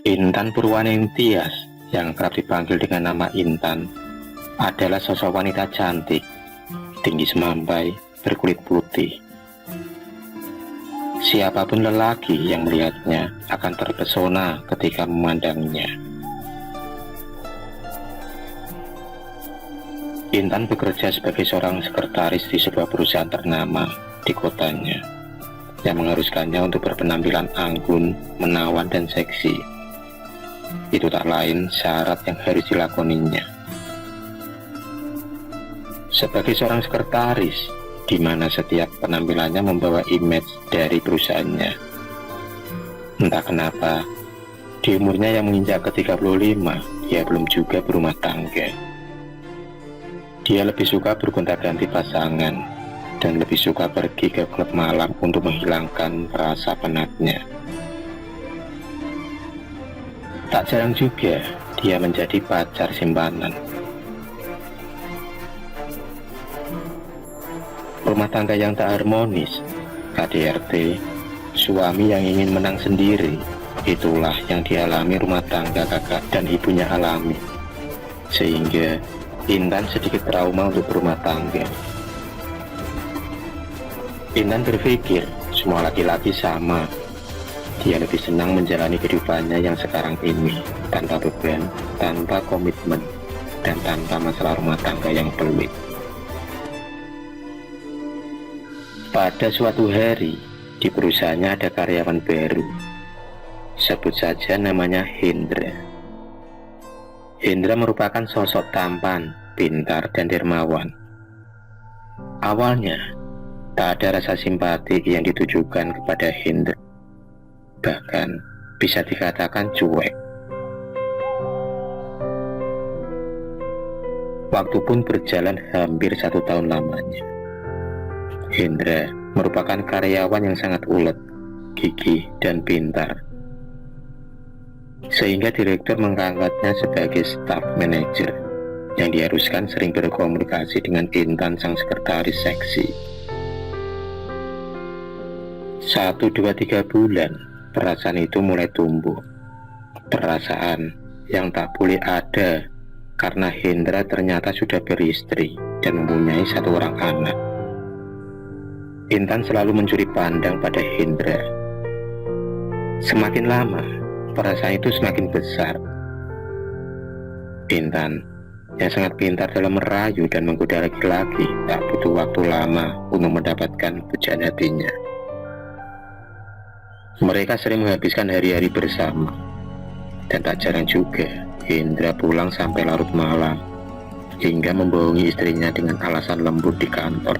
Intan Purwaningtyas yang kerap dipanggil dengan nama Intan adalah sosok wanita cantik, tinggi semampai, berkulit putih. Siapapun lelaki yang melihatnya akan terpesona ketika memandangnya. Intan bekerja sebagai seorang sekretaris di sebuah perusahaan ternama di kotanya, yang mengharuskannya untuk berpenampilan anggun, menawan, dan seksi. Itu tak lain syarat yang harus dilakoninya. Sebagai seorang sekretaris, di mana setiap penampilannya membawa image dari perusahaannya. Entah kenapa, di umurnya yang menginjak ke 35, dia belum juga berumah tangga. Dia lebih suka bergonta-ganti pasangan, dan lebih suka pergi ke klub malam untuk menghilangkan rasa penatnya. Tak jarang juga dia menjadi pacar simpanan. Rumah tangga yang tak harmonis, KDRT, suami yang ingin menang sendiri, itulah yang dialami rumah tangga kakak dan ibunya alami. Sehingga Intan sedikit trauma untuk berumah tangga. Intan berpikir semua laki-laki sama. Dia lebih senang menjalani kehidupannya yang sekarang ini, tanpa beban, tanpa komitmen, dan tanpa masalah rumah tangga yang pelik. Pada suatu hari, di perusahaannya ada karyawan baru. Sebut saja namanya Hendra. Hendra merupakan sosok tampan, pintar, dan dermawan. Awalnya, tak ada rasa simpati yang ditujukan kepada Hendra. Bahkan bisa dikatakan cuek. Waktu pun berjalan hampir 1 tahun lamanya. Hendra merupakan karyawan yang sangat ulet, gigih, dan pintar. Sehingga direktur mengangkatnya sebagai staff manager yang diharuskan sering berkomunikasi dengan Intan sang sekretaris seksi. 1, 2, 3 bulan perasaan itu mulai tumbuh. Perasaan yang tak boleh ada karena Hendra ternyata sudah beristri dan mempunyai 1 orang anak. Intan selalu mencuri pandang pada Hendra. Semakin lama, perasaan itu semakin besar. Intan yang sangat pintar dalam merayu dan menggoda laki-laki tak butuh waktu lama untuk mendapatkan pujaan hatinya. Mereka sering menghabiskan hari-hari bersama, dan tak jarang juga Hendra pulang sampai larut malam, hingga membohongi istrinya dengan alasan lembur di kantor.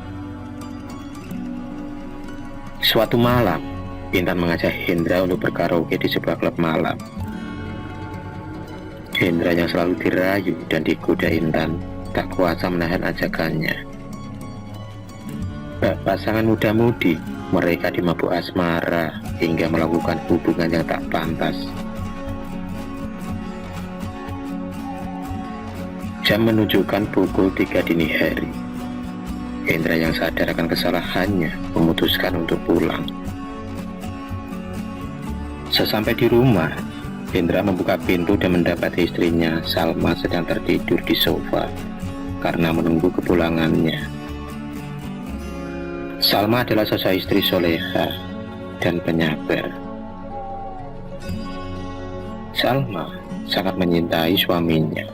Suatu malam, Intan mengajak Hendra untuk berkaraoke di sebuah klub malam. Hendra yang selalu dirayu dan digoda Intan tak kuasa menahan ajakannya. Bak pasangan muda-mudi, mereka dimabuk asmara hingga melakukan hubungan yang tak pantas. Jam menunjukkan pukul 3 dini hari. Hendra yang sadar akan kesalahannya memutuskan untuk pulang. Sesampai di rumah, Hendra membuka pintu dan mendapati istrinya Salma sedang tertidur di sofa karena menunggu kepulangannya. Salma adalah sosok istri soleha dan penyabar. Salma sangat mencintai suaminya.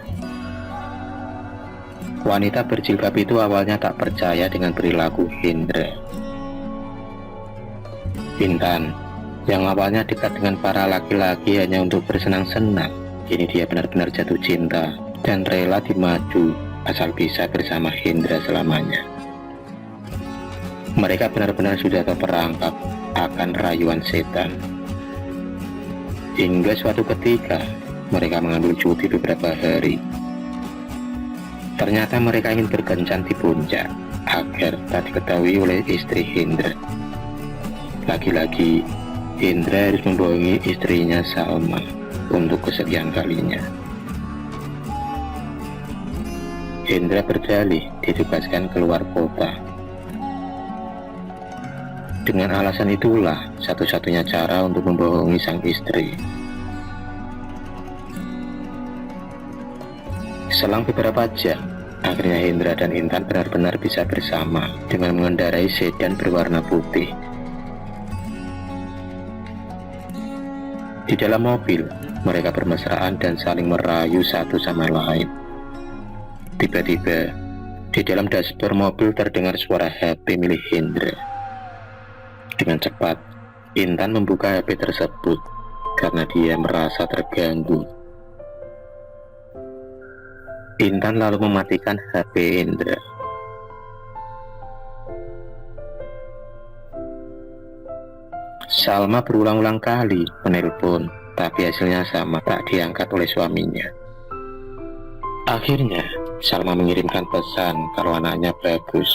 Wanita berjilbab itu awalnya tak percaya dengan perilaku Hendra. Intan, yang awalnya dekat dengan para laki-laki hanya untuk bersenang-senang, kini dia benar-benar jatuh cinta dan rela dimadu asal bisa bersama Hendra selamanya. Mereka benar-benar sudah terperangkap akan rayuan setan. Hingga suatu ketika, mereka mengambil cuti beberapa hari. Ternyata mereka ingin berkencan di puncak agar tak diketahui oleh istri Hendra. Lagi-lagi, Hendra harus membohongi istrinya Salma untuk kesekian kalinya. Hendra berdalih ditugaskan keluar kota. Dengan alasan itulah satu-satunya cara untuk membohongi sang istri. Selang beberapa jam, akhirnya Hendra dan Intan benar-benar bisa bersama dengan mengendarai sedan berwarna putih. Di dalam mobil, mereka bermesraan dan saling merayu satu sama lain. Tiba-tiba, di dalam dashboard mobil terdengar suara HP milik Hendra. Dengan cepat, Intan membuka HP tersebut karena dia merasa terganggu. Intan lalu mematikan HP Hendra. Salma berulang-ulang kali menelpon, tapi hasilnya sama, tak diangkat oleh suaminya. Akhirnya, Salma mengirimkan pesan kalau anaknya bagus,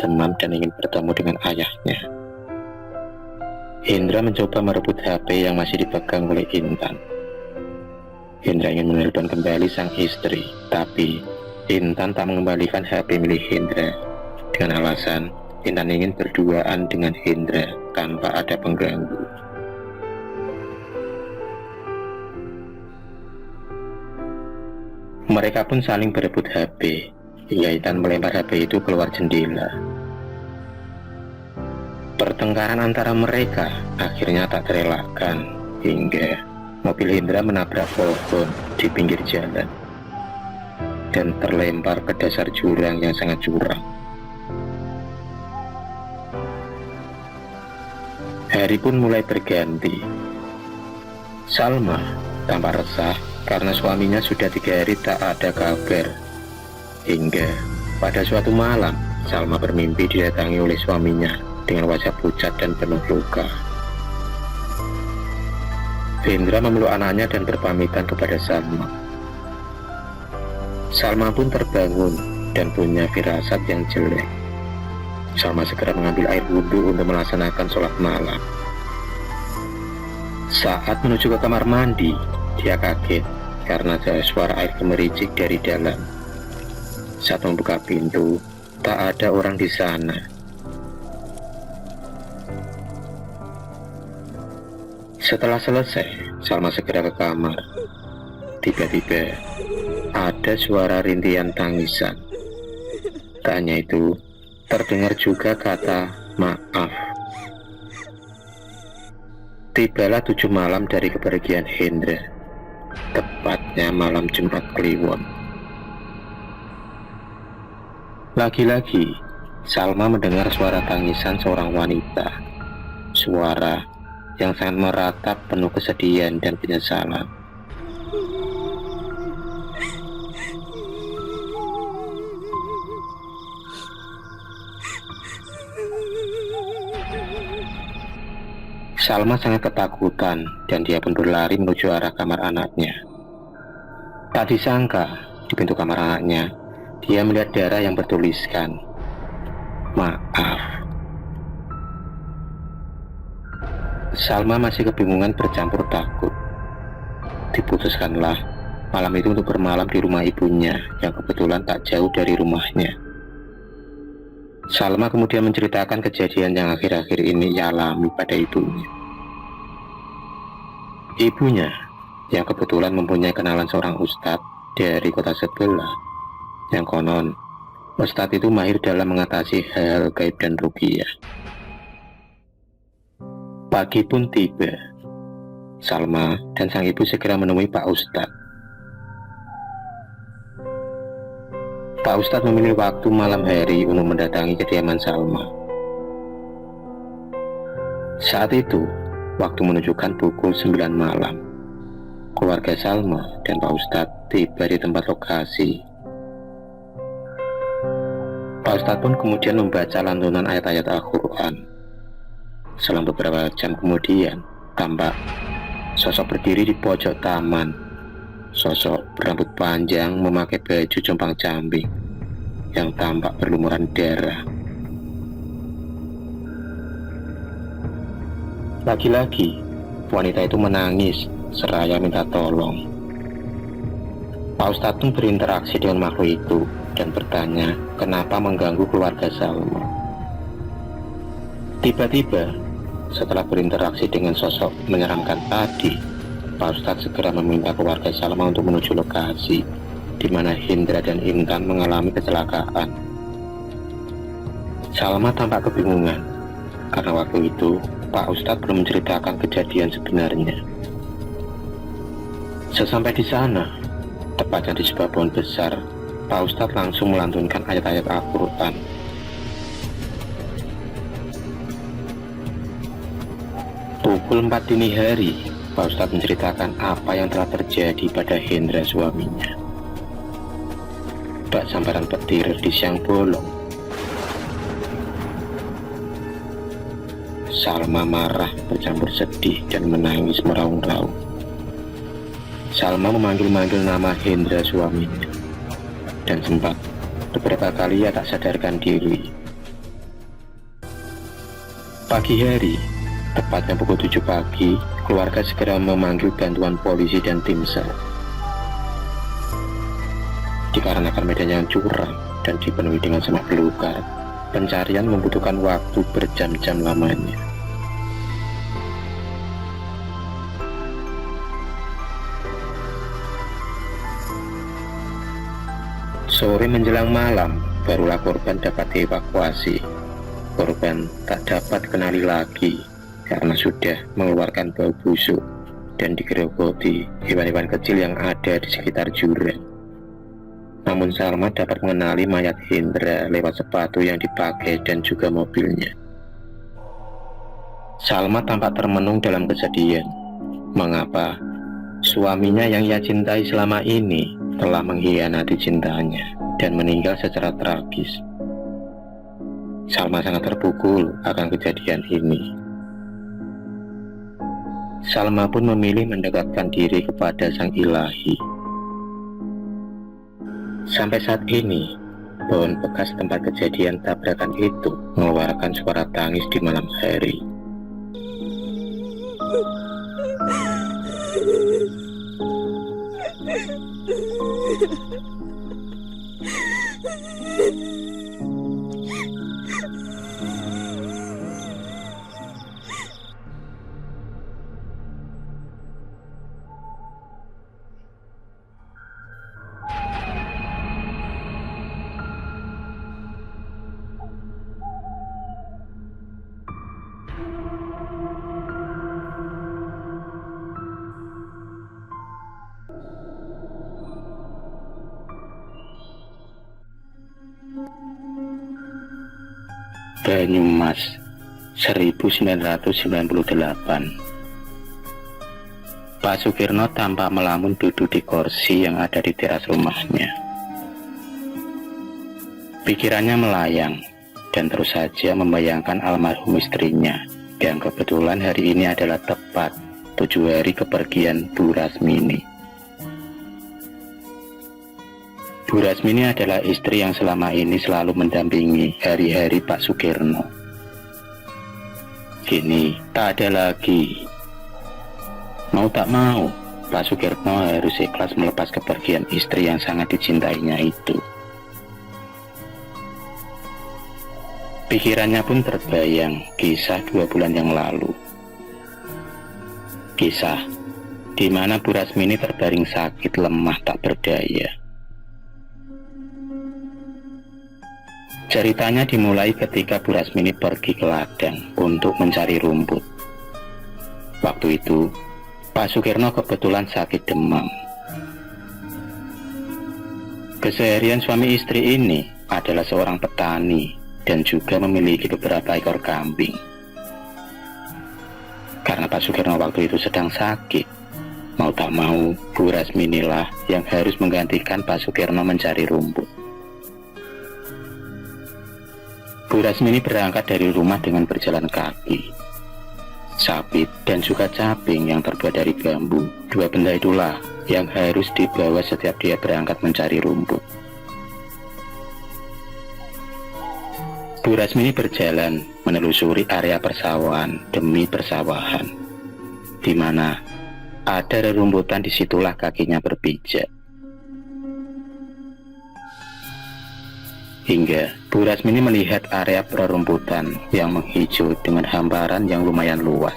demam dan ingin bertemu dengan ayahnya. Hendra mencoba merebut HP yang masih dipegang oleh Intan. Hendra ingin menelpon kembali sang istri, tapi Intan tak mengembalikan HP milik Hendra dengan alasan Intan ingin berduaan dengan Hendra tanpa ada pengganggu. Mereka pun saling berebut HP, hingga Intan melempar HP itu keluar jendela. Pertengkaran antara mereka akhirnya tak terelakkan, hingga mobil Hendra menabrak pohon di pinggir jalan dan terlempar ke dasar jurang yang sangat curam. Hari pun mulai berganti. Salma tampak resah karena suaminya sudah 3 hari tak ada kabar. Hingga pada suatu malam, Salma bermimpi didatangi oleh suaminya dengan wajah pucat dan penuh luka. Hendra memeluk anaknya dan berpamitan kepada Salma. Salma pun terbangun dan punya firasat yang jelek. Salma segera mengambil air wudhu untuk melaksanakan sholat malam. Saat menuju ke kamar mandi, dia kaget karena ada suara air gemericik dari dalam. Saat membuka pintu, tak ada orang di sana. Setelah selesai, Salma segera ke kamar. Tiba-tiba, ada suara rintihan tangisan. Tak hanya itu, terdengar juga kata maaf. Tibalah 7 malam dari kepergian Hendra, tepatnya malam Jumat Kliwon. Lagi-lagi, Salma mendengar suara tangisan seorang wanita. Suara yang sangat meratap penuh kesedihan dan penyesalan. Salma sangat ketakutan dan dia pun berlari menuju arah kamar anaknya. Tak disangka, di pintu kamar anaknya, dia melihat darah yang bertuliskan maaf. Salma masih kebingungan bercampur takut. Diputuskanlah malam itu untuk bermalam di rumah ibunya yang kebetulan tak jauh dari rumahnya. Salma kemudian menceritakan kejadian yang akhir-akhir ini ia alami pada ibunya. Ibunya, yang kebetulan mempunyai kenalan seorang ustadz dari kota sebelah, yang konon ustadz itu mahir dalam mengatasi hal gaib dan ruqyah. Pagi pun tiba. Salma dan sang ibu segera menemui Pak Ustadz. Pak Ustadz memilih waktu malam hari untuk mendatangi kediaman Salma. Saat itu, waktu menunjukkan pukul 9 malam. Keluarga Salma dan Pak Ustadz tiba di tempat lokasi. Pak Ustadz pun kemudian membaca lantunan ayat-ayat Al-Quran. Selang beberapa jam kemudian, tampak sosok berdiri di pojok taman. Sosok berambut panjang memakai baju compang-camping yang tampak berlumuran darah. Lagi-lagi, wanita itu menangis seraya minta tolong. Pak Ustadz pun berinteraksi dengan makhluk itu dan bertanya kenapa mengganggu keluarga Salma. Tiba-tiba, setelah berinteraksi dengan sosok menyeramkan tadi, Pak Ustadz segera meminta keluarga Salma untuk menuju lokasi di mana Hendra dan Intan mengalami kecelakaan. Salma tampak kebingungan karena waktu itu Pak Ustadz belum menceritakan kejadian sebenarnya. Sesampai di sana, tepatnya di sebuah pohon besar, Pak Ustadz langsung melantunkan ayat-ayat Al-Quran. Pukul 4 dini hari, Pak Ustadz menceritakan apa yang telah terjadi pada Hendra suaminya. Bak sambaran petir di siang bolong. Salma marah bercampur sedih dan menangis meraung-raung. Salma memanggil-manggil nama Hendra suaminya, dan sempat beberapa kali ia tak sadarkan diri. Pagi hari, tepatnya pukul 7 pagi, keluarga segera memanggil bantuan polisi dan tim SAR. Dikarenakan medan yang curam dan dipenuhi dengan semak belukar, pencarian membutuhkan waktu berjam-jam lamanya. Sore menjelang malam, barulah korban dapat dievakuasi. Korban tak dapat kenali lagi karena sudah mengeluarkan bau busuk dan digerogoti hewan-hewan kecil yang ada di sekitar jurang. Namun Salma dapat mengenali mayat Hendra lewat sepatu yang dipakai dan juga mobilnya. Salma tampak termenung dalam kesedihan. Mengapa suaminya yang ia cintai selama ini telah mengkhianati cintanya dan meninggal secara tragis. Salma sangat terpukul akan kejadian ini. Salma pun memilih mendekatkan diri kepada Sang Ilahi. Sampai saat ini, pohon bekas tempat kejadian tabrakan itu mengeluarkan suara tangis di malam hari. Banyumas 1998. Pak Sukirno tampak melamun duduk di kursi yang ada di teras rumahnya. Pikirannya melayang dan terus saja membayangkan almarhum istrinya yang kebetulan hari ini adalah tepat 7 hari kepergian Bu Rasmini. Bu Rasmini adalah istri yang selama ini selalu mendampingi hari-hari Pak Sukirno. Kini tak ada lagi. Mau tak mau, Pak Sukirno harus ikhlas melepas kepergian istri yang sangat dicintainya itu. Pikirannya pun terbayang kisah 2 bulan yang lalu. Kisah di mana Bu Rasmini terbaring sakit lemah tak berdaya. Ceritanya dimulai ketika Bu Rasmini pergi ke ladang untuk mencari rumput. Waktu itu, Pak Sukirno kebetulan sakit demam. Keseharian suami istri ini adalah seorang petani dan juga memiliki beberapa ekor kambing. Karena Pak Sukirno waktu itu sedang sakit, mau tak mau Bu Rasmini lah yang harus menggantikan Pak Sukirno mencari rumput. Bu Rasmini berangkat dari rumah dengan berjalan kaki. Sabit dan juga caping yang terbuat dari bambu, dua benda itulah yang harus dibawa setiap dia berangkat mencari rumput. Bu Rasmini berjalan menelusuri area persawahan demi persawahan, di mana ada rerumputan. Disitulah kakinya berpijak. Hingga Bu Rasmini melihat area perrumputan yang menghijau dengan hamparan yang lumayan luas.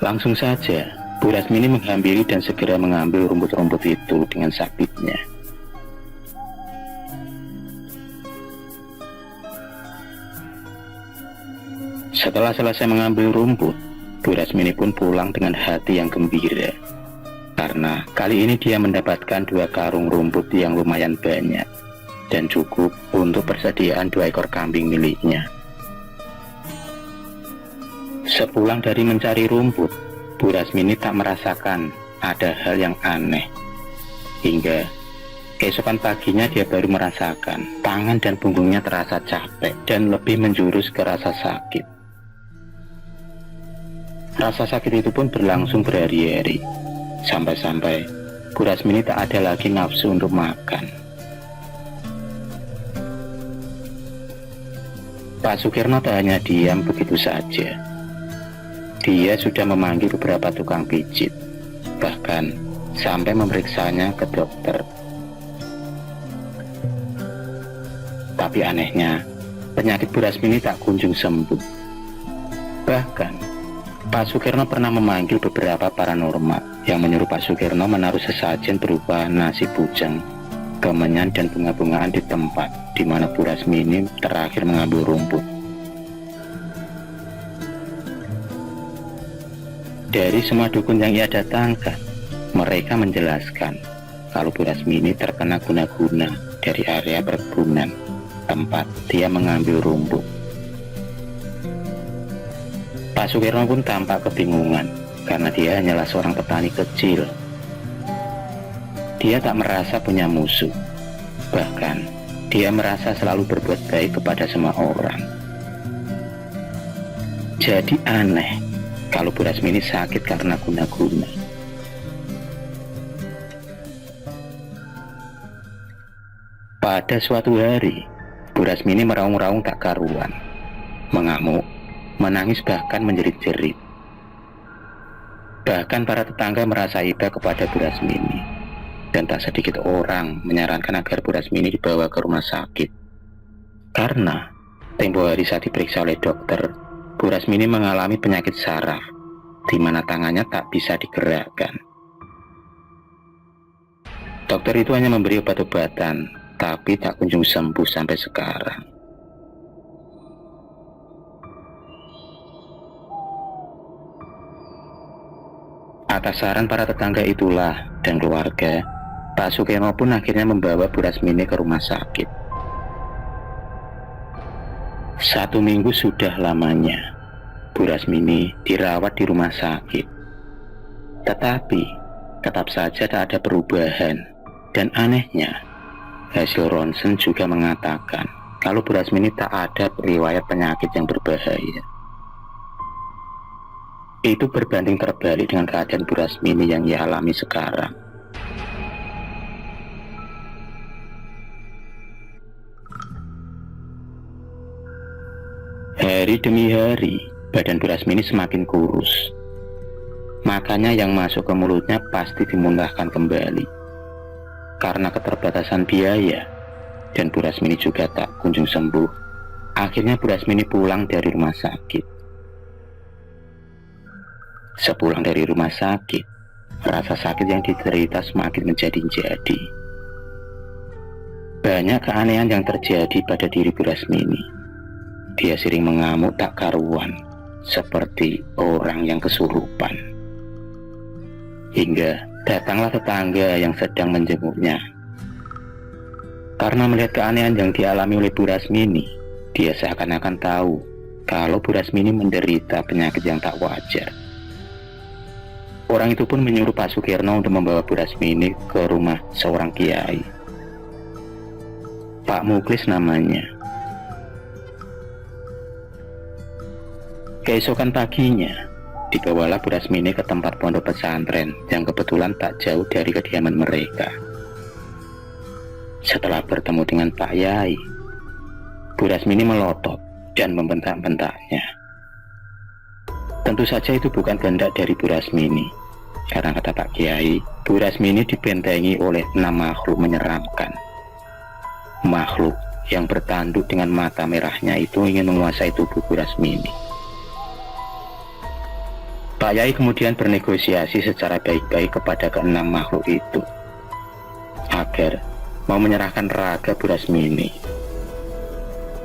Langsung saja Bu Rasmini menghampiri dan segera mengambil rumput-rumput itu dengan sabitnya. Setelah selesai mengambil rumput, Bu Rasmini pun pulang dengan hati yang gembira, karena kali ini dia mendapatkan 2 karung rumput yang lumayan banyak dan cukup untuk persediaan 2 ekor kambing miliknya. Sepulang dari mencari rumput, Bu Rasmini tak merasakan ada hal yang aneh. Hingga keesokan paginya dia baru merasakan tangan dan punggungnya terasa capek dan lebih menjurus ke rasa sakit. Rasa sakit itu pun berlangsung berhari-hari, sampai-sampai Bu Rasmini tak ada lagi nafsu untuk makan. Pak Sukirno tak hanya diam begitu saja. Dia sudah memanggil beberapa tukang pijit, bahkan sampai memeriksanya ke dokter. Tapi anehnya, penyakit Bu Rasmini tak kunjung sembuh. Bahkan, Pak Sukirno pernah memanggil beberapa paranormal yang menyuruh Pak Sukirno menaruh sesajen berupa nasi bujang, kemenyan dan bunga-bungaan di tempat di mana Bu Rasmini terakhir mengambil rumput. Dari semua dukun yang ia datangkan, mereka menjelaskan kalau Bu Rasmini terkena guna-guna dari area perkebunan tempat dia mengambil rumput. Pak Sukirno pun tampak kebingungan karena dia hanyalah seorang petani kecil. Dia tak merasa punya musuh, bahkan dia merasa selalu berbuat baik kepada semua orang. Jadi aneh kalau Bu Rasmini sakit karena guna-guna. Pada suatu hari, Bu Rasmini meraung-raung tak karuan, mengamuk, menangis bahkan menjerit-jerit. Bahkan para tetangga merasa iba kepada Bu Rasmini, dan tak sedikit orang menyarankan agar Bu Rasmini dibawa ke rumah sakit. Karena tempo hari saat diperiksa oleh dokter, Bu Rasmini mengalami penyakit saraf, di mana tangannya tak bisa digerakkan. Dokter itu hanya memberi obat-obatan, tapi tak kunjung sembuh sampai sekarang. Atas saran para tetangga itulah dan keluarga, Pak Sukirno pun akhirnya membawa Bu Rasmini ke rumah sakit. 1 minggu sudah lamanya Bu Rasmini dirawat di rumah sakit. Tetapi tetap saja tak ada perubahan, dan anehnya hasil ronsen juga mengatakan kalau Bu Rasmini tak ada riwayat penyakit yang berbahaya. Itu berbanding terbalik dengan keadaan Bu Rasmini yang ia alami sekarang. Hari demi hari, badan Bu Rasmini semakin kurus. Makannya yang masuk ke mulutnya pasti dimuntahkan kembali. Karena keterbatasan biaya, dan Bu Rasmini juga tak kunjung sembuh, akhirnya Bu Rasmini pulang dari rumah sakit. Sepulang dari rumah sakit, rasa sakit yang diderita semakin menjadi-jadi. Banyak keanehan yang terjadi pada diri Bu Rasmini. Dia sering mengamuk tak karuan, seperti orang yang kesurupan. Hingga datanglah tetangga yang sedang menjenguknya. Karena melihat keanehan yang dialami oleh Bu Rasmini, dia seakan-akan tahu kalau Bu Rasmini menderita penyakit yang tak wajar. Orang itu pun menyuruh Pak Sukirno untuk membawa Bu Rasmini ke rumah seorang kiai. Pak Muklis namanya, Keesokan paginya, dibawalah Bu Rasmini ke tempat pondok pesantren yang kebetulan tak jauh dari kediaman mereka. Setelah bertemu dengan Pak Yai, Bu Rasmini melotot dan membentak-bentaknya. Tentu saja itu bukan kehendak dari Bu Rasmini, karena kata Pak Kiai, Bu Rasmini dibentengi oleh 6 makhluk menyeramkan. Makhluk yang bertanduk dengan mata merahnya itu ingin menguasai tubuh Bu Rasmini. Pak Yai kemudian bernegosiasi secara baik-baik kepada ke-6 makhluk itu agar mau menyerahkan raga Bu Rasmini.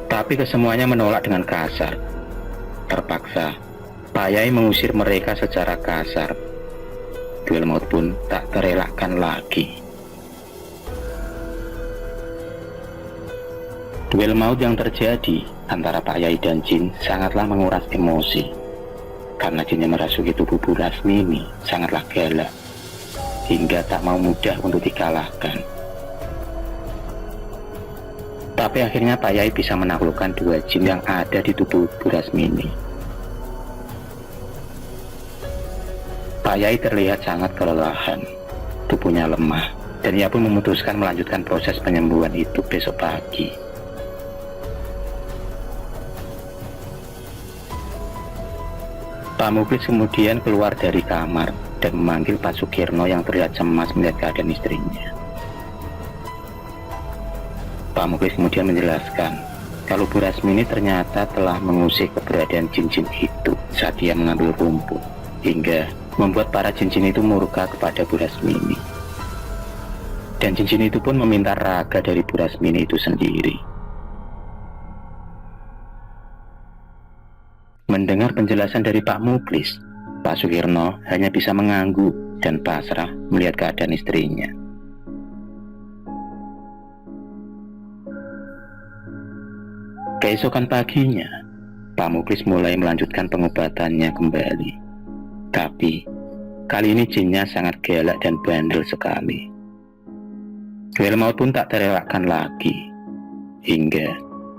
Tapi kesemuanya menolak dengan kasar. Terpaksa Pak Yai mengusir mereka secara kasar. Duel maut pun tak terelakkan lagi. Duel maut yang terjadi antara Pak Yai dan jin sangatlah menguras emosi. Karena jin yang merasuki tubuh Bu Rasmini sangatlah galak, hingga tak mau mudah untuk dikalahkan. Tapi akhirnya Pak Yai bisa menaklukkan 2 jin yang ada di tubuh Bu Rasmini. Pak Yai terlihat sangat kelelahan, tubuhnya lemah, dan ia pun memutuskan melanjutkan proses penyembuhan itu besok pagi. Pak Muklis kemudian keluar dari kamar dan memanggil Pak Sukirno yang terlihat cemas melihat keadaan istrinya. Pak Muklis kemudian menjelaskan kalau Bu Rasmini ternyata telah mengusik keberadaan jin-jin itu saat dia mengambil rumput, hingga membuat para jin-jin itu murka kepada Bu Rasmini. Dan jin-jin itu pun meminta raga dari Bu Rasmini itu sendiri. Mendengar penjelasan dari Pak Muklis, Pak Sukirno hanya bisa mengangguk dan pasrah melihat keadaan istrinya. Keesokan paginya, Pak Muklis mulai melanjutkan pengobatannya kembali. Tapi, kali ini jinnya sangat galak dan bandel sekali. Duel maut pun tak terelakkan lagi, hingga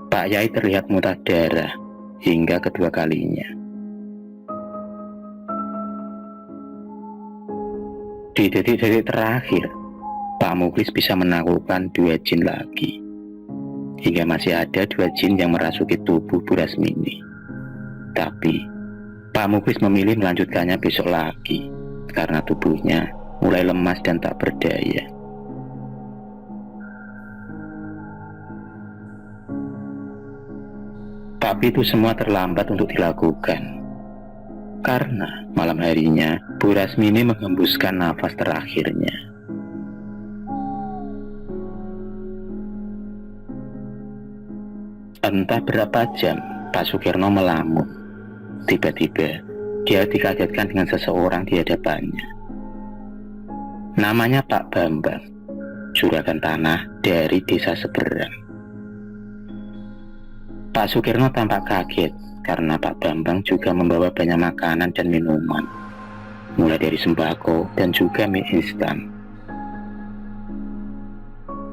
Pak Yai terlihat muntah darah hingga kedua kalinya. Di detik-detik terakhir, Pak Muklis bisa menaklukkan 2 jin lagi, hingga masih ada 2 jin yang merasuki tubuh Bu Rasmini. Tapi Pak Muklis memilih melanjutkannya besok lagi karena tubuhnya mulai lemas dan tak berdaya. Tapi itu semua terlambat untuk dilakukan, karena malam harinya Bu Rasmini menghembuskan nafas terakhirnya. Entah berapa jam Pak Sukirno melamun. Tiba-tiba dia dikagetkan dengan seseorang di hadapannya. Namanya Pak Bambang, juragan tanah dari desa seberang. Pak Sukirno tampak kaget karena Pak Bambang juga membawa banyak makanan dan minuman, mulai dari sembako dan juga mie instan.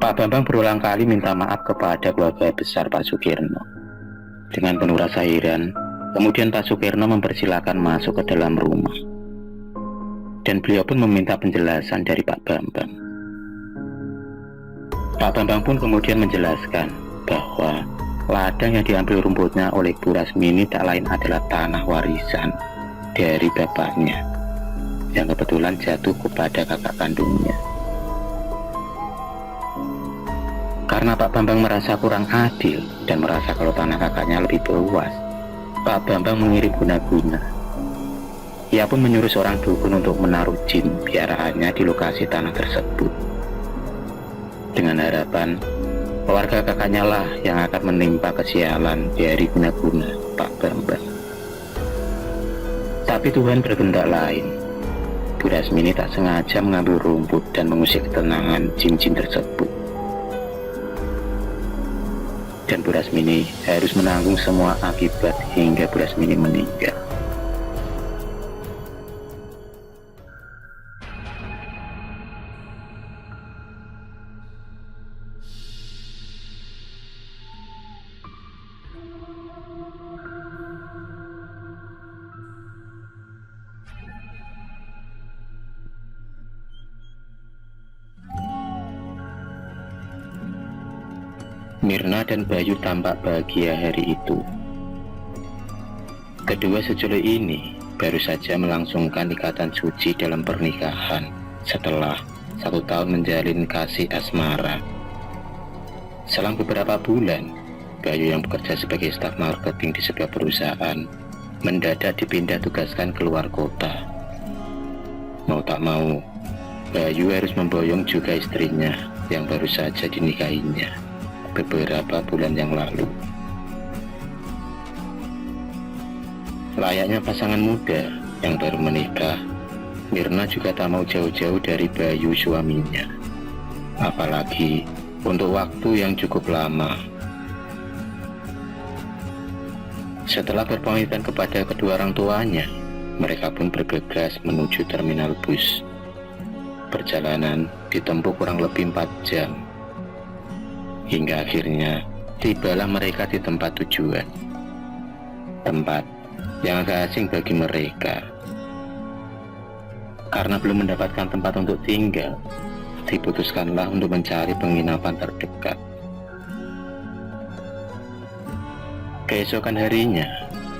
Pak Bambang berulang kali minta maaf kepada keluarga besar Pak Sukirno. Dengan penuh rasa heran, kemudian Pak Sukirno mempersilakan masuk ke dalam rumah. Dan beliau pun meminta penjelasan dari Pak Bambang. Pak Bambang pun kemudian menjelaskan bahwa ladang yang diambil rumputnya oleh Bu Rasmini tak lain adalah tanah warisan dari bapaknya, yang kebetulan jatuh kepada kakak kandungnya. Karena Pak Bambang merasa kurang adil dan merasa kalau tanah kakaknya lebih luas, Pak Bambang mengirim guna-guna. Ia pun menyuruh seorang dukun untuk menaruh jin piaraannya di lokasi tanah tersebut, dengan harapan keluarga kakaknya lah yang akan menimpa kesialan dari guna-guna Pak Bambang. Tapi Tuhan berkehendak lain. Bu Rasmini tak sengaja mengambil rumput dan mengusik ketenangan jin-jin tersebut. Dan Bu Rasmini harus menanggung semua akibat hingga Bu Rasmini meninggal. Mirna dan Bayu tampak bahagia hari itu. Kedua sejoli ini baru saja melangsungkan ikatan suci dalam pernikahan setelah 1 tahun menjalin kasih asmara. Selang beberapa bulan, Bayu yang bekerja sebagai staf marketing di sebuah perusahaan mendadak dipindah tugaskan keluar kota. Mau tak mau, Bayu harus memboyong juga istrinya yang baru saja dinikahinya beberapa bulan yang lalu. Layaknya pasangan muda yang baru menikah, Mirna juga tak mau jauh-jauh dari Bayu suaminya, apalagi untuk waktu yang cukup lama. Setelah berpamitan kepada kedua orang tuanya, mereka pun bergegas menuju terminal bus. Perjalanan ditempuh kurang lebih 4 jam. Hingga akhirnya tibalah mereka di tempat tujuan. Tempat yang agak asing bagi mereka. Karena belum mendapatkan tempat untuk tinggal, diputuskanlah untuk mencari penginapan terdekat. Keesokan harinya,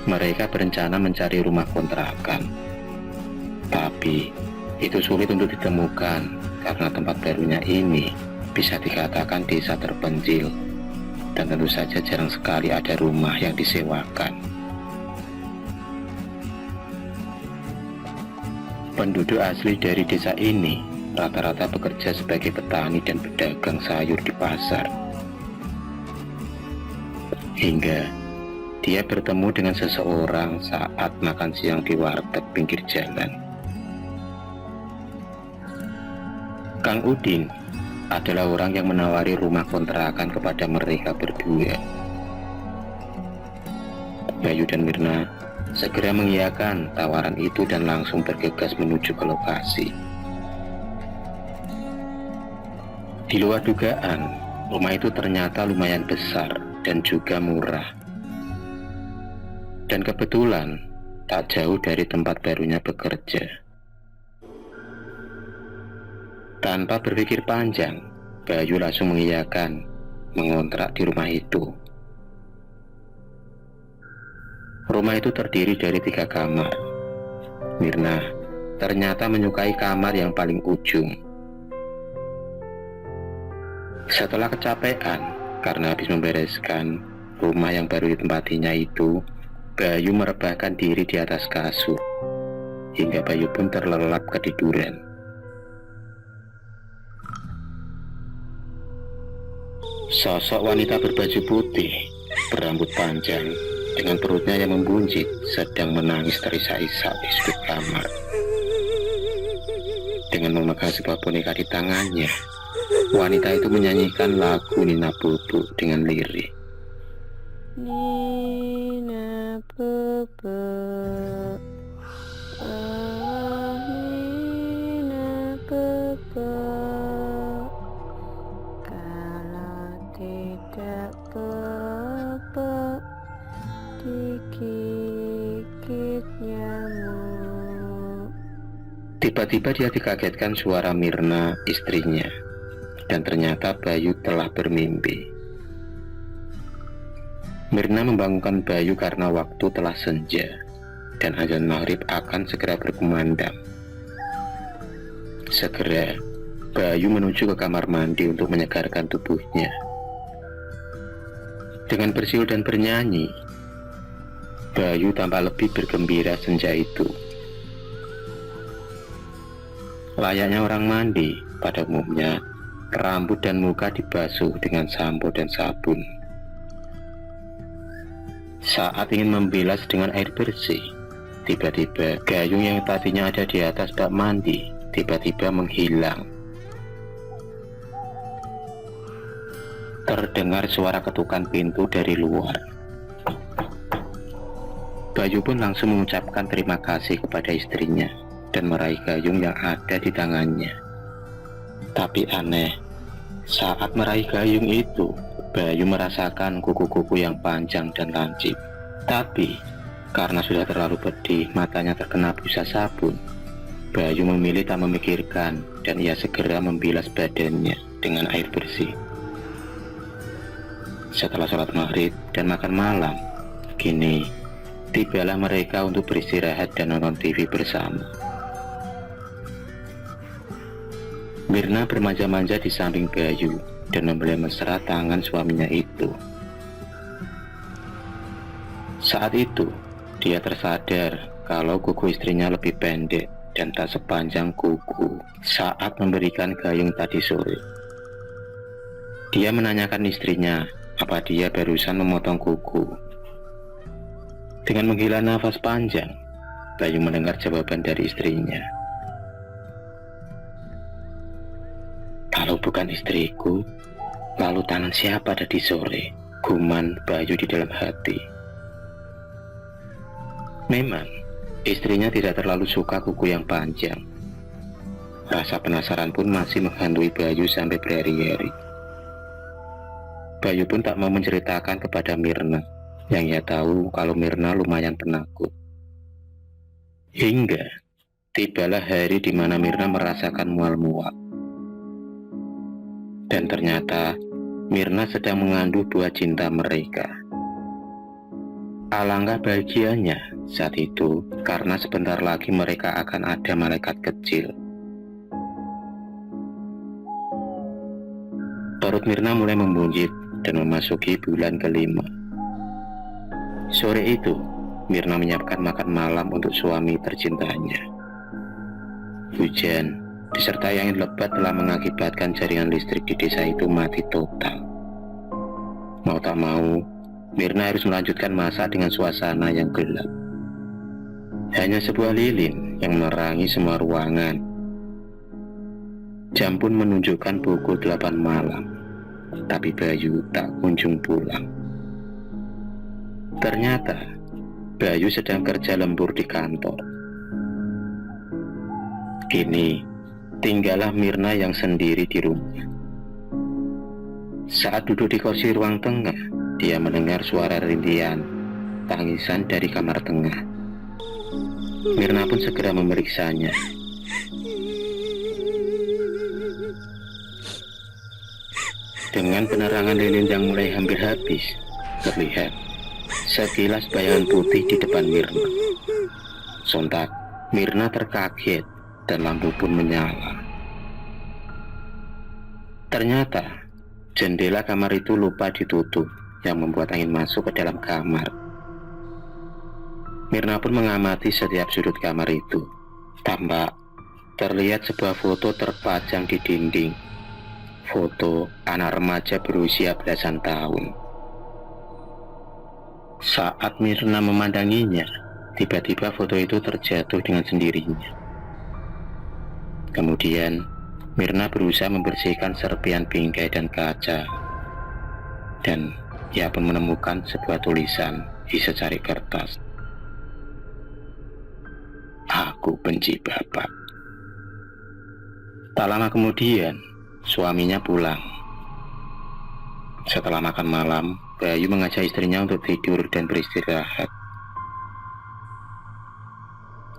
mereka berencana mencari rumah kontrakan. Tapi itu sulit untuk ditemukan karena tempat barunya ini bisa dikatakan desa terpencil, dan tentu saja jarang sekali ada rumah yang disewakan. Penduduk asli dari desa ini rata-rata bekerja sebagai petani dan pedagang sayur di pasar. Hingga dia bertemu dengan seseorang saat makan siang di warteg pinggir jalan. Kang Udin adalah orang yang menawari rumah kontrakan kepada mereka berdua. Bayu dan Mirna segera mengiyakan tawaran itu dan langsung bergegas menuju ke lokasi. Di luar dugaan, rumah itu ternyata lumayan besar dan juga murah. Dan kebetulan tak jauh dari tempat barunya bekerja. Tanpa berpikir panjang, Bayu langsung mengiyakan mengontrak di rumah itu. Rumah itu terdiri dari 3 kamar. Mirna ternyata menyukai kamar yang paling ujung. Setelah kecapean karena habis membereskan rumah yang baru ditempatinya itu, Bayu merebahkan diri di atas kasur, hingga Bayu pun terlelap ketiduran. Sosok wanita berbaju putih, berambut panjang, dengan perutnya yang membuncit, sedang menangis terisak-isak di sudut kamar. Dengan memegang sebuah boneka di tangannya, wanita itu menyanyikan lagu Nina Bobo dengan lirik. Nina Bobo, oh Nina Bobo, kalau tidak bobo digigit nyamuk. Tiba-tiba dia dikagetkan suara Mirna, istrinya, dan ternyata Bayu telah bermimpi. Mirna membangunkan Bayu karena waktu telah senja dan azan maghrib akan segera berkumandang. Segera Bayu menuju ke kamar mandi untuk menyegarkan tubuhnya. Dengan bersiul dan bernyanyi, Bayu tampak lebih bergembira senja itu. Layaknya orang mandi, pada umumnya rambut dan muka dibasuh dengan sampo dan sabun. Saat ingin membilas dengan air bersih, tiba-tiba gayung yang tadinya ada di atas bak mandi tiba-tiba menghilang. Terdengar suara ketukan pintu dari luar. Bayu pun langsung mengucapkan terima kasih kepada istrinya dan meraih gayung yang ada di tangannya. Tapi aneh, saat meraih gayung itu, Bayu merasakan kuku-kuku yang panjang dan lancip. Tapi karena sudah terlalu pedih matanya terkena busa sabun, Bayu memilih tak memikirkan dan ia segera membilas badannya dengan air bersih. Setelah sholat maghrib dan makan malam, kini tibalah mereka untuk beristirahat dan nonton TV bersama. Mirna bermanja-manja di samping Bayu dan membeli mesra tangan suaminya itu. Saat itu, dia tersadar kalau kuku istrinya lebih pendek dan tak sepanjang kuku saat memberikan gayung tadi sore. Dia menanyakan istrinya apa dia barusan memotong kuku. Dengan menghela nafas panjang, Bayu mendengar jawaban dari istrinya. Kalau bukan istriku, lalu tangan siapa tadi sore? Guman Bayu di dalam hati. Memang, istrinya tidak terlalu suka kuku yang panjang. Rasa penasaran pun masih menghantui Bayu sampai berhari-hari. Bayu pun tak mau menceritakan kepada Mirna, yang ia tahu kalau Mirna lumayan penakut. Hingga tibalah hari di mana Mirna merasakan mual-mual. Dan ternyata Mirna sedang mengandung buah cinta mereka. Alangkah bahagianya saat itu karena sebentar lagi mereka akan ada malaikat kecil. Perut Mirna mulai membunjit dan memasuki bulan kelima. Sore itu, Mirna menyiapkan makan malam untuk suami tercintanya. Hujan disertai angin lebat telah mengakibatkan jaringan listrik di desa itu mati total. Mau tak mau, Mirna harus melanjutkan masak dengan suasana yang gelap. Hanya sebuah lilin yang menerangi semua ruangan. Jam pun menunjukkan pukul 8 malam, tapi Bayu tak kunjung pulang. Ternyata Bayu sedang kerja lembur di kantor. Kini tinggallah Mirna yang sendiri di rumah. Saat duduk di kursi ruang tengah, dia mendengar suara rintihan tangisan dari kamar tengah. Mirna pun segera memeriksanya. Dengan penerangan lilin yang mulai hampir habis, terlihat sekilas bayangan putih di depan Mirna. Sontak, Mirna terkaget dan lampu pun menyala. Ternyata jendela kamar itu lupa ditutup, yang membuat angin masuk ke dalam kamar. Mirna pun mengamati setiap sudut kamar itu. Tampak terlihat sebuah foto terpajang di dinding. Foto anak remaja berusia belasan tahun. Saat Mirna memandanginya, tiba-tiba foto itu terjatuh dengan sendirinya. Kemudian Mirna berusaha membersihkan serpian bingkai dan kaca, dan ia pun menemukan sebuah tulisan di secari kertas. Aku benci Bapak. Tak lama kemudian, suaminya pulang. Setelah makan malam, Bayu mengajak istrinya untuk tidur dan beristirahat.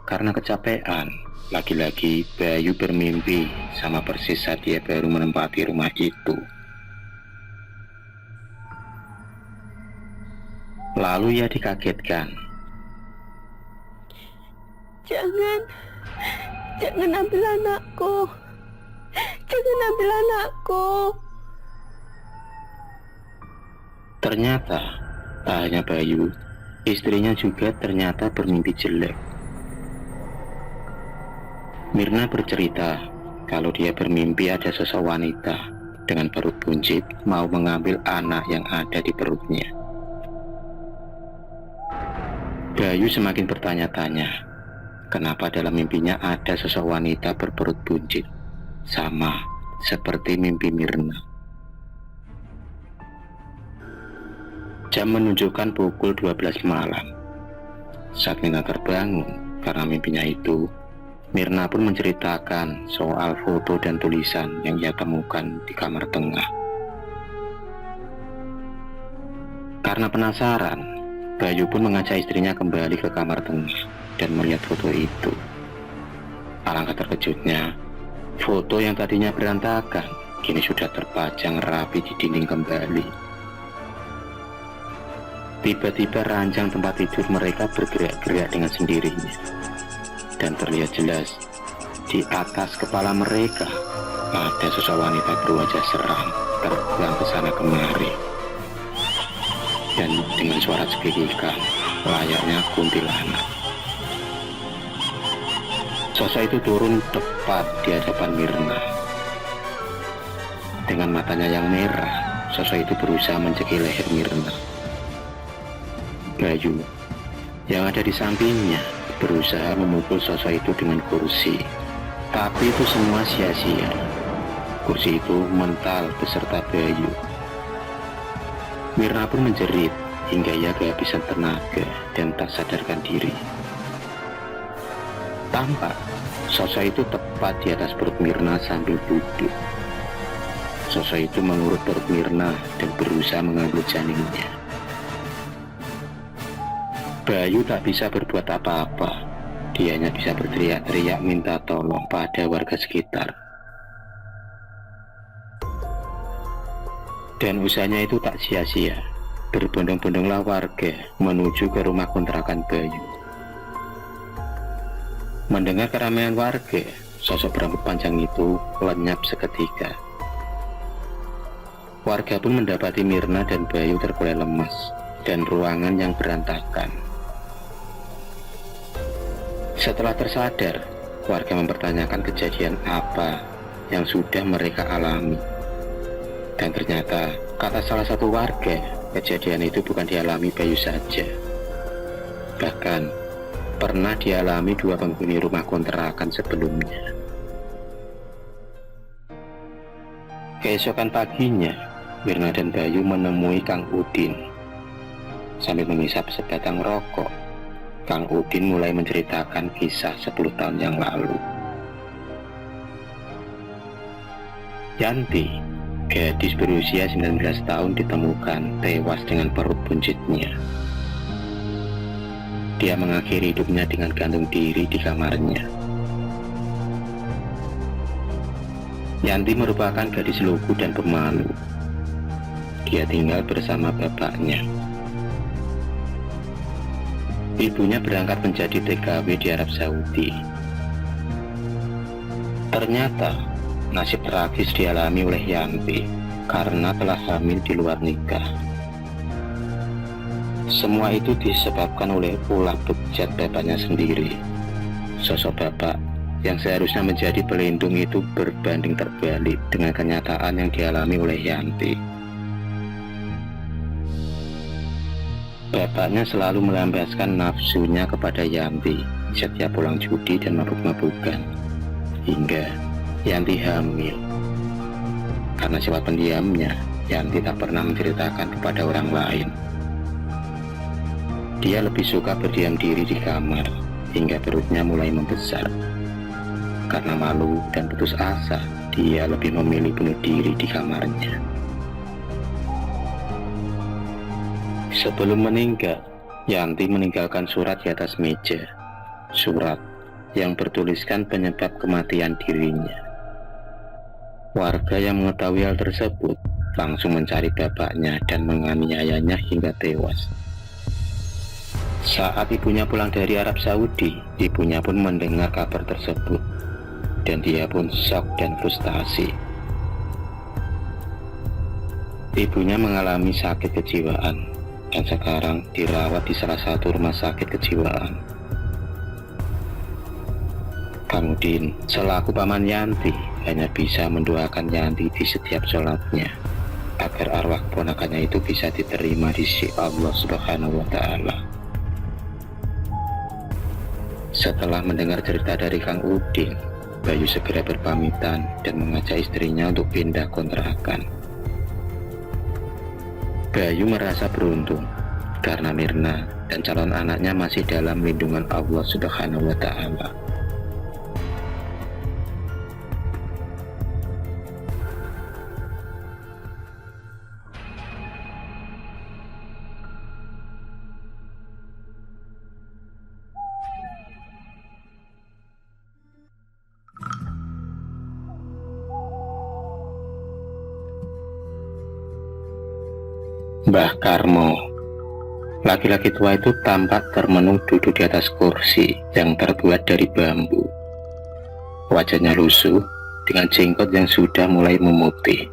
Karena kecapean, lagi-lagi Bayu bermimpi sama persis saat dia baru menempati rumah itu. Lalu ia dikagetkan. Jangan ambil anakku. Jangan ambil anakku. Ternyata, tak hanya Bayu, istrinya juga ternyata bermimpi jelek. Mirna bercerita kalau dia bermimpi ada sosok wanita dengan perut buncit mau mengambil anak yang ada di perutnya. Bayu semakin bertanya-tanya, kenapa dalam mimpinya ada sosok wanita berperut buncit, sama seperti mimpi Mirna. Jam menunjukkan pukul 12 malam. Saat Mirna terbangun karena mimpinya itu, Mirna pun menceritakan soal foto dan tulisan yang ia temukan di kamar tengah. Karena penasaran, Bayu pun mengajak istrinya kembali ke kamar tengah dan melihat foto itu. Alangkah terkejutnya, foto yang tadinya berantakan kini sudah terpajang rapi di dinding kembali. Tiba-tiba ranjang tempat tidur mereka bergerak-gerak dengan sendirinya. Dan terlihat jelas, di atas kepala mereka ada sosok wanita berwajah seram terbang ke sana kemari. Dan dengan suara cekikikan, layaknya kuntilanak. Sosok itu turun tepat di hadapan Mirna. Dengan matanya yang merah, sosok itu berusaha mencekik leher Mirna. Bayu yang ada di sampingnya berusaha memukul sosok itu dengan kursi, tapi itu semua sia-sia. Kursi itu mental beserta Bayu. Mirna pun menjerit hingga ia kehabisan tenaga dan tak sadarkan diri. Tampak sosok itu tepat di atas perut Mirna sambil duduk. Sosok itu mengurut perut Mirna dan berusaha mengambil janinnya. Bayu tak bisa berbuat apa-apa. Dia hanya bisa berteriak-teriak minta tolong pada warga sekitar. Dan usahanya itu tak sia-sia. Berbondong-bondonglah warga menuju ke rumah kontrakan Bayu. Mendengar keramaian warga, sosok berambut panjang itu lenyap seketika. Warga pun mendapati Mirna dan Bayu terkulai lemas dan ruangan yang berantakan. Setelah tersadar, warga mempertanyakan kejadian apa yang sudah mereka alami. Dan ternyata, kata salah satu warga, kejadian itu bukan dialami Bayu saja. Bahkan, pernah dialami 2 penghuni rumah kontrakan sebelumnya. Keesokan paginya, Mirna dan Bayu menemui Kang Udin. Sambil menghisap sebatang rokok, Kang Udin mulai menceritakan kisah 10 tahun yang lalu. Yanti, gadis berusia 19 tahun ditemukan tewas dengan perut buncitnya. Dia mengakhiri hidupnya dengan gantung diri di kamarnya. Yanti merupakan gadis lugu dan pemalu. Dia tinggal bersama bapaknya. Ibunya berangkat menjadi TKW di Arab Saudi. Ternyata, nasib tragis dialami oleh Yanti karena telah hamil di luar nikah. Semua itu disebabkan oleh ulah bejat bapaknya sendiri. Sosok bapak yang seharusnya menjadi pelindung itu berbanding terbalik dengan kenyataan yang dialami oleh Yanti. Bapaknya selalu melampiaskan nafsunya kepada Yanti setiap pulang judi dan mabuk-mabukan, hingga Yanti hamil. Karena sifat pendiamnya, Yanti tak pernah menceritakan kepada orang lain. Dia lebih suka berdiam diri di kamar, hingga perutnya mulai membesar. Karena malu dan putus asa, dia lebih memilih bunuh diri di kamarnya. Sebelum meninggal, Yanti meninggalkan surat di atas meja. Surat yang bertuliskan penyebab kematian dirinya. Warga yang mengetahui hal tersebut langsung mencari bapaknya dan menganiayanya hingga tewas. Saat ibunya pulang dari Arab Saudi, ibunya pun mendengar kabar tersebut, dan dia pun shock dan frustasi. Ibunya mengalami sakit kejiwaan dan sekarang dirawat di salah satu rumah sakit kejiwaan. Kang Udin selaku paman Yanti hanya bisa mendoakan Yanti di setiap sholatnya agar arwah ponakannya itu bisa diterima di sisi Allah Subhanahu wa Ta'ala. Setelah mendengar cerita dari Kang Udin, Bayu segera berpamitan dan mengajak istrinya untuk pindah kontrakan. Bayu merasa beruntung karena Mirna dan calon anaknya masih dalam lindungan Allah Subhanahu wa Ta'ala. Mbah Karmo. Laki-laki tua itu tampak termenung duduk di atas kursi yang terbuat dari bambu. Wajahnya lusuh dengan jenggot yang sudah mulai memutih.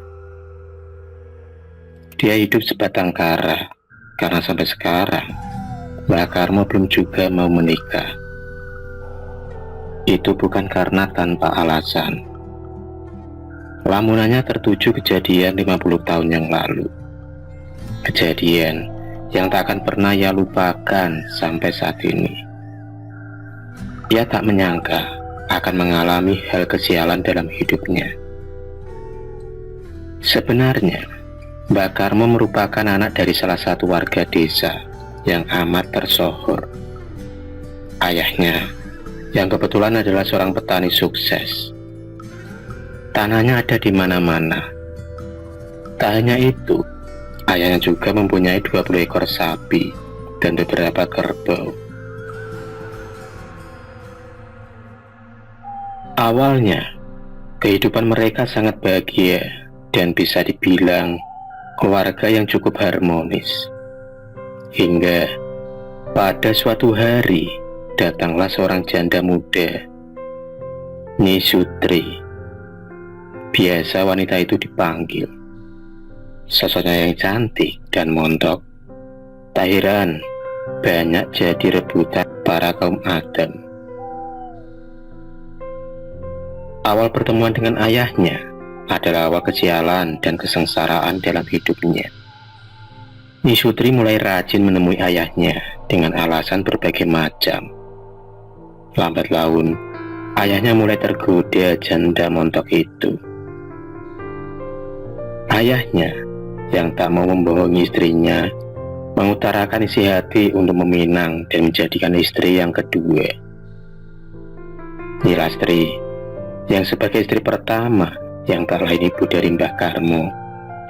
Dia hidup sebatang kara karena sampai sekarang Mbak Karmo belum juga mau menikah. Itu bukan karena tanpa alasan. Lamunannya tertuju kejadian 50 tahun yang lalu. Kejadian yang tak akan pernah ia lupakan sampai saat ini. Ia tak menyangka akan mengalami hal kesialan dalam hidupnya. Sebenarnya, Mbak Karmo merupakan anak dari salah satu warga desa yang amat tersohor. Ayahnya, yang kebetulan adalah seorang petani sukses. Tanahnya ada di mana-mana. Tak hanya itu, ayahnya juga mempunyai 20 ekor sapi dan beberapa kerbau. Awalnya, kehidupan mereka sangat bahagia dan bisa dibilang keluarga yang cukup harmonis. Hingga pada suatu hari datanglah seorang janda muda, Nyi Sutri. Biasa wanita itu dipanggil. Sosoknya yang cantik dan montok. Tak heran banyak jadi rebutan para kaum Adam. Awal pertemuan dengan ayahnya adalah awal kesialan dan kesengsaraan dalam hidupnya. Nyi Sutri mulai rajin menemui ayahnya dengan alasan berbagai macam. Lambat laun, ayahnya mulai tergoda janda montok itu. Ayahnya yang tak mau membohongi istrinya mengutarakan isi hati untuk meminang dan menjadikan istri yang kedua. Nyi Lastri yang sebagai istri pertama yang tak lain ibu dari Mbah Karmo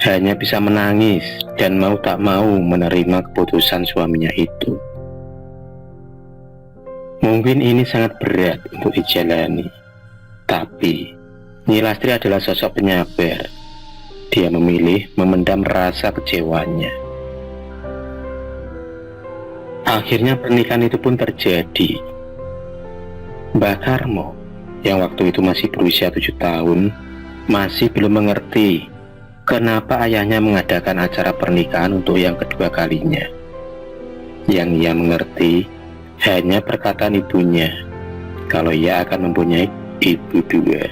hanya bisa menangis dan mau tak mau menerima keputusan suaminya itu. Mungkin ini sangat berat untuk dijalani, tapi Nyi Lastri adalah sosok penyabar. Dia memilih memendam rasa kecewanya. Akhirnya pernikahan itu pun terjadi. Mbah Karmo yang waktu itu masih berusia 7 tahun masih belum mengerti kenapa ayahnya mengadakan acara pernikahan untuk yang kedua kalinya. Yang ia mengerti hanya perkataan ibunya kalau ia akan mempunyai ibu dua.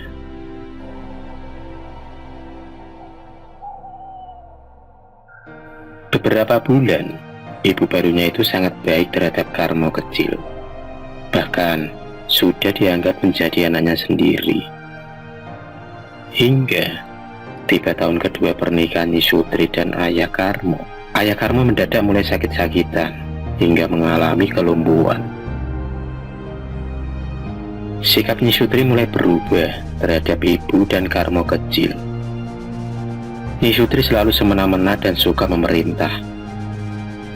Beberapa bulan, ibu barunya itu sangat baik terhadap Karmo kecil. Bahkan sudah dianggap menjadi anaknya sendiri. Hingga tiba tahun kedua pernikahan Nyi Sutri dan Ayah Karmo. Ayah Karmo mendadak mulai sakit-sakitan hingga mengalami kelumpuhan. Sikap Nyi Sutri mulai berubah terhadap ibu dan Karmo kecil. Nyi Sutri selalu semena-mena dan suka memerintah.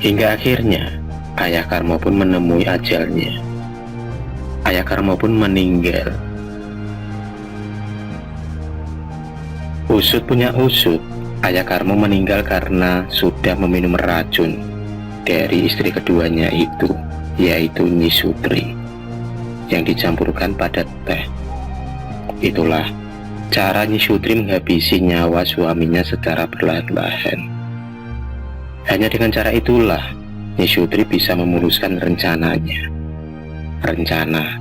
Hingga akhirnya Ayah Karmo pun menemui ajalnya. Ayah Karmo pun meninggal. Usut punya usut, Ayah Karmo meninggal karena sudah meminum racun dari istri keduanya itu, yaitu Nyi Sutri, yang dicampurkan pada teh. Itulah cara Nyi Sutri menghabisi nyawa suaminya secara perlahan-lahan. Hanya dengan cara itulah Nyi Sutri bisa memuluskan rencananya. Rencana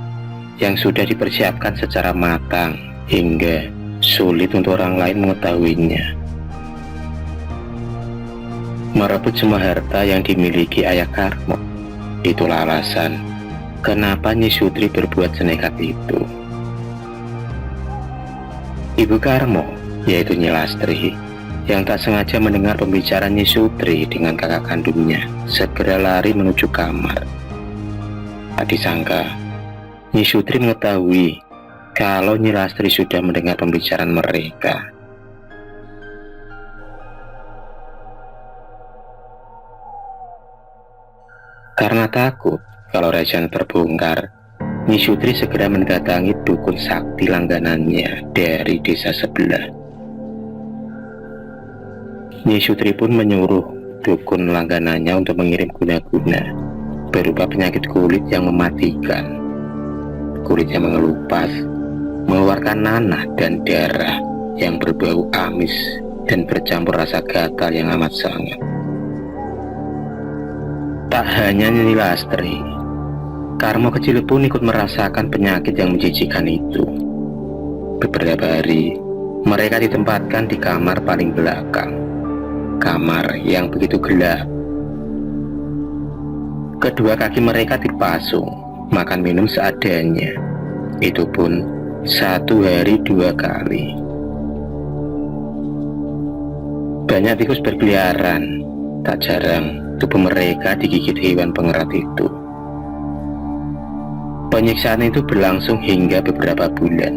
yang sudah dipersiapkan secara matang hingga sulit untuk orang lain mengetahuinya. Merebut semua harta yang dimiliki Ayah Karmo. Itulah alasan kenapa Nyi Sutri berbuat senekat itu. Ibu Karmo, yaitu Nyi Lastri, yang tak sengaja mendengar pembicaraan Nyi Sutri dengan kakak kandungnya, segera lari menuju kamar. Tak disangka, Nyi Sutri mengetahui kalau Nyi Lastri sudah mendengar pembicaraan mereka. Karena takut kalau rahasia terbongkar, Nyi Sutri segera mendatangi dukun sakti langganannya dari desa sebelah. Nyi Sutri pun menyuruh dukun langganannya untuk mengirim guna-guna berupa penyakit kulit yang mematikan. Kulitnya mengelupas, mengeluarkan nanah dan darah yang berbau amis dan bercampur rasa gatal yang amat sangat. Tak hanya Nyi Lastri, Karmo kecil pun ikut merasakan penyakit yang menjijikan itu. Beberapa hari, mereka ditempatkan di kamar paling belakang. Kamar yang begitu gelap. Kedua kaki mereka dipasung, makan minum seadanya. Itu pun 1 hari 2 kali. Banyak tikus berkeliaran. Tak jarang tubuh mereka digigit hewan pengerat itu. Penyiksaan itu berlangsung hingga beberapa bulan,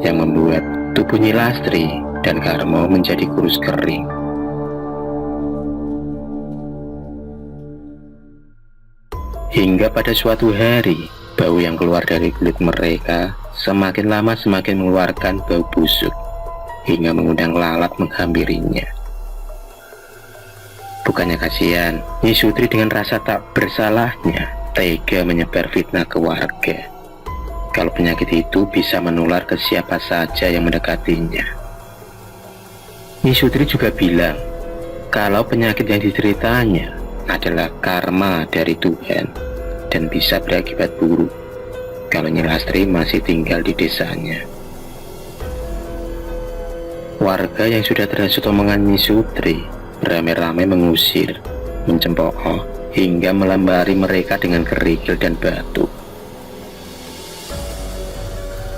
yang membuat tubuh Nyi Lastri dan Karmo menjadi kurus kering. Hingga pada suatu hari, bau yang keluar dari kulit mereka semakin lama semakin mengeluarkan bau busuk, hingga mengundang lalat menghampirinya. Bukannya kasihan, Nyi Sutri dengan rasa tak bersalahnya tega menyebar fitnah ke warga kalau penyakit itu bisa menular ke siapa saja yang mendekatinya. Nyi Sutri juga bilang kalau penyakit yang diceritanya adalah karma dari Tuhan dan bisa berakibat buruk kalau Nyi Lastri masih tinggal di desanya. Warga yang sudah terhasut omongan Nyi Sutri ramai-ramai mengusir, mencemooh, hingga melambari mereka dengan kerikil dan batu.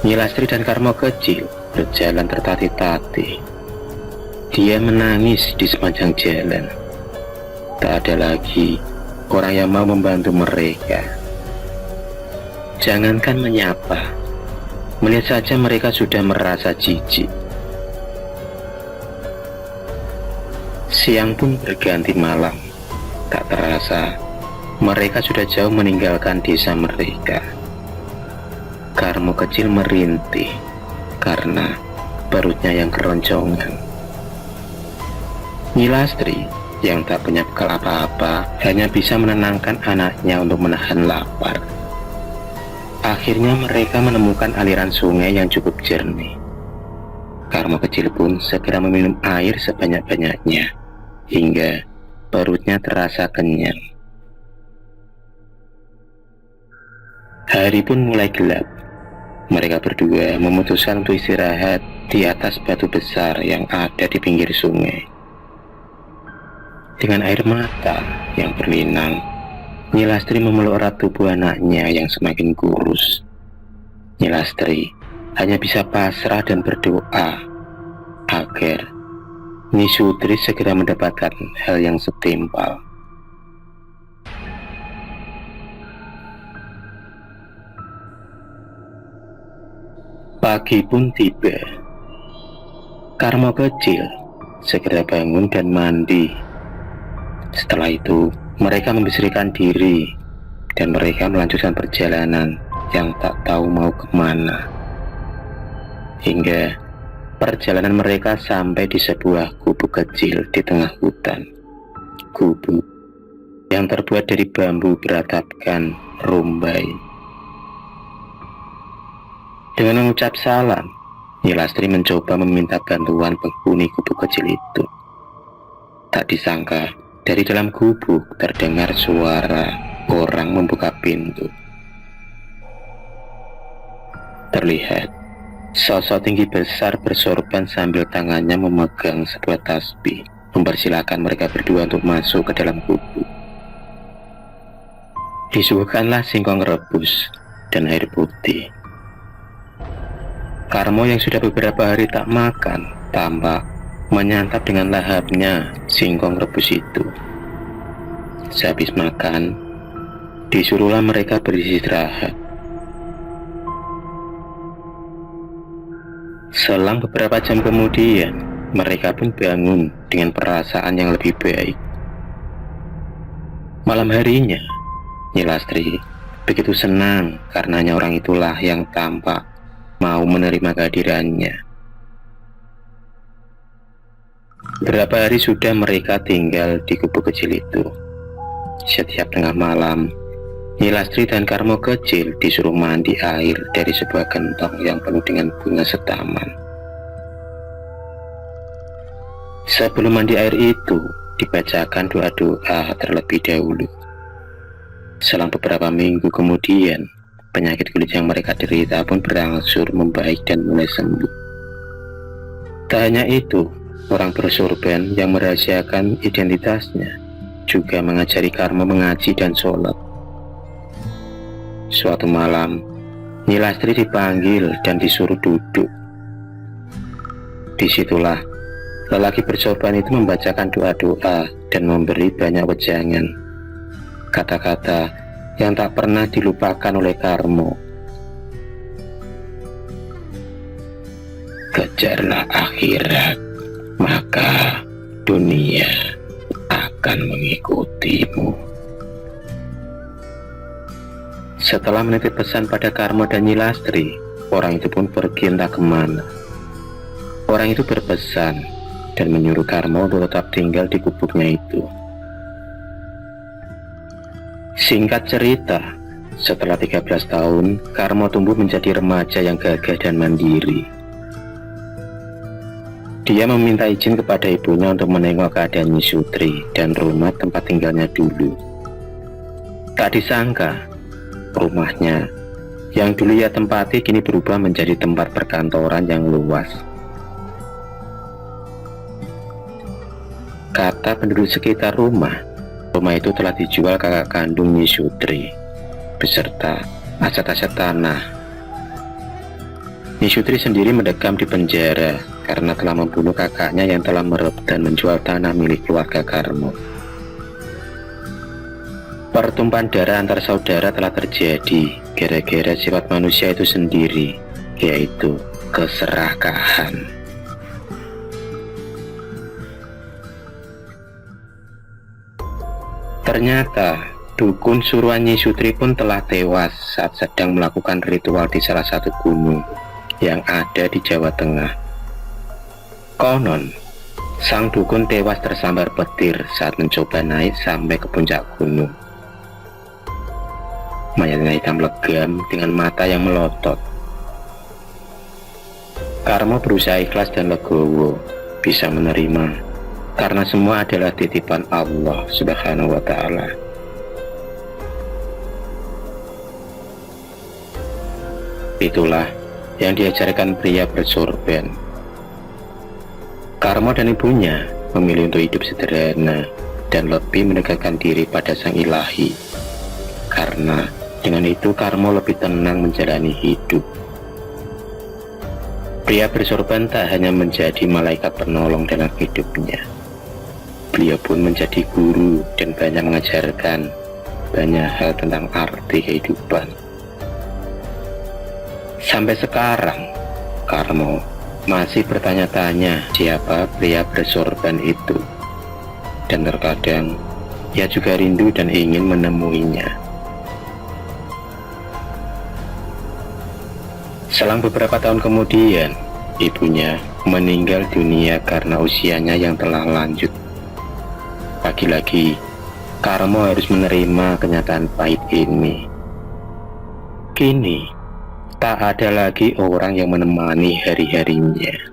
Nyi Lastri dan Karmo kecil berjalan tertatih-tatih. Dia menangis di sepanjang jalan. Tak ada lagi orang yang mau membantu mereka. Jangankan menyapa, melihat saja mereka sudah merasa jijik. Siang pun berganti malam. Tak terasa, mereka sudah jauh meninggalkan desa mereka. Karmo kecil merintih karena perutnya yang keroncongan. Nyi Lastri yang tak punya bekal apa-apa hanya bisa menenangkan anaknya untuk menahan lapar. Akhirnya mereka menemukan aliran sungai yang cukup jernih. Karmo kecil pun segera meminum air sebanyak-banyaknya hingga perutnya terasa kenyang. Hari pun mulai gelap. Mereka berdua memutuskan untuk istirahat di atas batu besar yang ada di pinggir sungai. Dengan air mata yang berlinang, Nyi Lastri memeluk erat tubuh anaknya yang semakin kurus. Nyi Lastri hanya bisa pasrah dan berdoa agar Nyi Sutri segera mendapatkan hal yang setimpal. Pagi pun tiba. Karmo kecil segera bangun dan mandi. Setelah itu, mereka membersihkan diri dan mereka melanjutkan perjalanan yang tak tahu mau kemana. Hingga perjalanan mereka sampai di sebuah gubuk kecil di tengah hutan. Gubuk yang terbuat dari bambu beratapkan rumbai. Dengan mengucap salam, Nyi Lastri mencoba meminta bantuan penghuni gubuk kecil itu. Tak disangka, dari dalam gubuk terdengar suara orang membuka pintu. Terlihat sosok tinggi besar bersorban sambil tangannya memegang sebuah tasbih, mempersilahkan mereka berdua untuk masuk ke dalam gubuk. Disuguhkanlah singkong rebus dan air putih. Karmo yang sudah beberapa hari tak makan tampak menyantap dengan lahapnya singkong rebus itu. Sehabis makan, disuruhlah mereka beristirahat. Selang beberapa jam kemudian, mereka pun bangun dengan perasaan yang lebih baik. Malam harinya, Nyi Lastri begitu senang karenanya orang itulah yang tampak mau menerima kehadirannya. Berapa hari sudah mereka tinggal di gubuk kecil itu. Setiap tengah malam, Nilastri dan Karmo kecil disuruh mandi air dari sebuah gentong yang penuh dengan bunga setaman. Sebelum mandi air itu, dibacakan doa-doa terlebih dahulu. Selang beberapa minggu kemudian, penyakit kulit yang mereka derita pun berangsur membaik dan mulai sembuh. Tak hanya itu, orang bersorban yang merahasiakan identitasnya juga mengajari Karmo mengaji dan sholat. Suatu malam, Nilastri dipanggil dan disuruh duduk. Disitulah lelaki bersorban itu membacakan doa-doa dan memberi banyak wejangan, kata-kata yang tak pernah dilupakan oleh Karmo. Kejarlah akhirat, maka dunia akan mengikutimu. Setelah menitip pesan pada Karmo dan Nilastri, orang itu pun pergi entah kemana. Orang itu berpesan dan menyuruh Karmo untuk tetap tinggal di gubuknya itu. Singkat cerita, setelah 13 tahun, Karmo tumbuh menjadi remaja yang gagah dan mandiri. Dia meminta izin kepada ibunya untuk menengok keadaan Sutri dan rumah tempat tinggalnya dulu. Tak disangka, rumahnya yang dulu ia tempati kini berubah menjadi tempat perkantoran yang luas. Kata penduduk sekitar rumah itu telah dijual kakak kandung Sutri beserta aset-aset tanah. Sutri sendiri mendekam di penjara karena telah membunuh kakaknya yang telah merebut dan menjual tanah milik keluarga Karmo. Pertumpahan darah antar saudara telah terjadi gara-gara sifat manusia itu sendiri, yaitu keserakahan. Ternyata dukun suruhan Sutri pun telah tewas saat sedang melakukan ritual di salah satu gunung yang ada di Jawa Tengah. Konon, sang dukun tewas tersambar petir saat mencoba naik sampai ke puncak gunung. Mayatnya hitam legam dengan mata yang melotot. Karmo berusaha ikhlas dan legowo, bisa menerima, karena semua adalah titipan Allah Subhanahu wa Ta'ala. Itulah yang diajarkan pria bersorban. Karmo dan ibunya memilih untuk hidup sederhana dan lebih mendekatkan diri pada Sang Ilahi. Karena dengan itu Karmo lebih tenang menjalani hidup. Pria bersorban tak hanya menjadi malaikat penolong dalam hidupnya. Beliau pun menjadi guru dan banyak mengajarkan banyak hal tentang arti kehidupan. Sampai sekarang, Karmo masih bertanya-tanya siapa pria bersorban itu. Dan terkadang, ia juga rindu dan ingin menemuinya. Selang beberapa tahun kemudian, ibunya meninggal dunia karena usianya yang telah lanjut. Lagi-lagi, Karmo harus menerima kenyataan pahit ini. Kini, tak ada lagi orang yang menemani hari-harinya.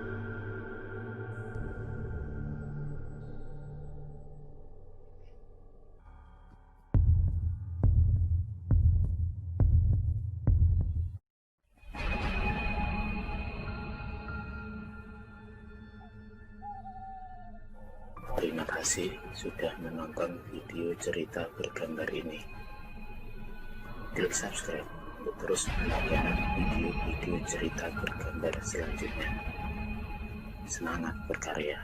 Terima kasih sudah menonton video cerita bergambar ini. Klik subscribe untuk terus mendapatkan video-video cerita bergambar selanjutnya. Semangat berkarya.